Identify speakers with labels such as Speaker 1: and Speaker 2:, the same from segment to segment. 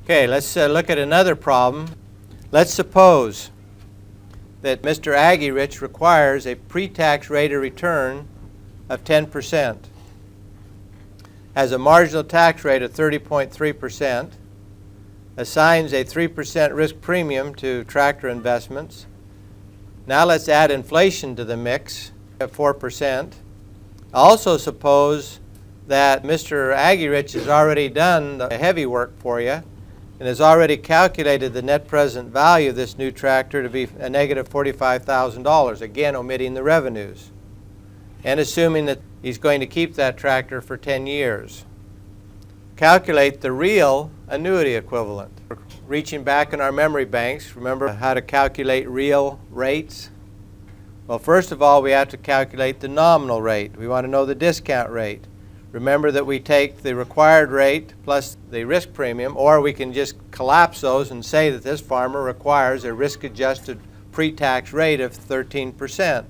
Speaker 1: Okay, let's look at another problem. Let's suppose that Mr. Aggierich requires a pre-tax rate of return of 10%, has a marginal tax rate of 30.3%, assigns a 3% risk premium to tractor investments. Now let's add inflation to the mix of 4%. Also suppose that Mr. Aggierich has already done the heavy work for you and has already calculated the net present value of this new tractor to be a negative $45,000, again omitting the revenues, and assuming that he's going to keep that tractor for 10 years. Calculate the real annuity equivalent. Reaching back in our memory banks, remember how to calculate real rates? Well, first of all, we have to calculate the nominal rate. We want to know the discount rate. Remember that we take the required rate plus the risk premium, or we can just collapse those and say that this farmer requires a risk-adjusted pre-tax rate of 13%.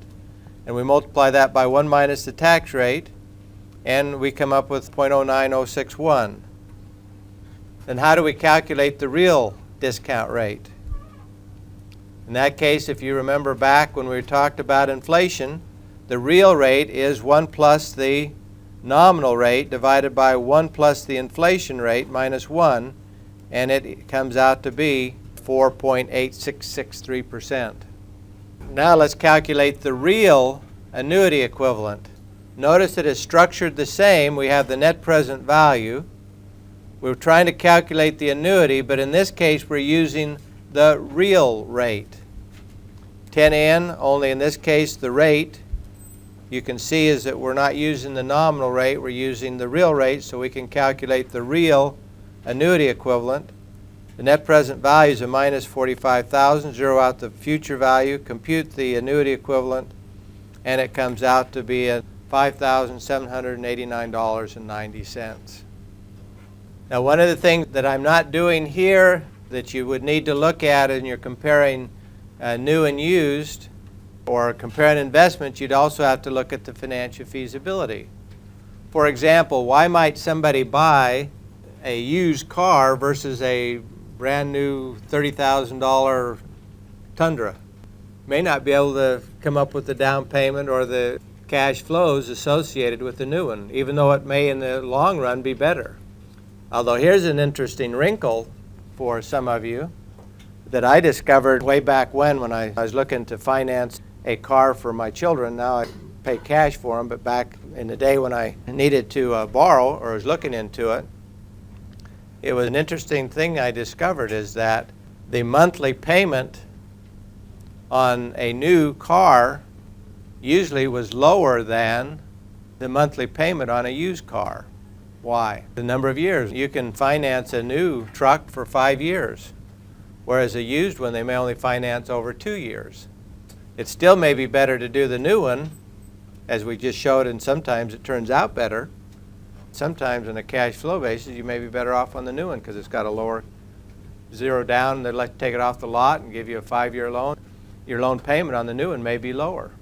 Speaker 1: And we multiply that by 1 minus the tax rate, and we come up with 0.09061. Then how do we calculate the real discount rate? In that case, if you remember back when we talked about inflation, the real rate is 1 plus the nominal rate divided by 1 plus the inflation rate minus 1, and it comes out to be 4.8663%. Now let's calculate the real annuity equivalent. Notice that it's structured the same. We have the net present value. We're trying to calculate the annuity, but in this case we're using the real rate. 10N, only in this case the rate, you can see is that we're not using the nominal rate, we're using the real rate, so we can calculate the real annuity equivalent. The net present value is a minus 45,000, zero out the future value, compute the annuity equivalent, and it comes out to be at $5,789.90. Now, one of the things that I'm not doing here that you would need to look at when you're comparing new and used, or comparing investments, you'd also have to look at the financial feasibility. For example, why might somebody buy a used car versus a brand new $30,000 Tundra? May not be able to come up with the down payment or the cash flows associated with the new one, even though it may in the long run be better. Although here's an interesting wrinkle for some of you that I discovered way back when I was looking to finance a car for my children. Now I pay cash for them, but back in the day when I needed to borrow or was looking into it, it was an interesting thing I discovered is that the monthly payment on a new car usually was lower than the monthly payment on a used car. Why? The number of years. You can finance a new truck for 5 years, whereas a used one they may only finance over 2 years. It still may be better to do the new one, as we just showed, and sometimes it turns out better. Sometimes on a cash flow basis, you may be better off on the new one because it's got a lower zero down. They'd like to take it off the lot and give you a 5-year loan. Your loan payment on the new one may be lower.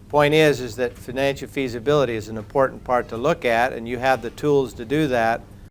Speaker 1: Point is that financial feasibility is an important part to look at, and you have the tools to do that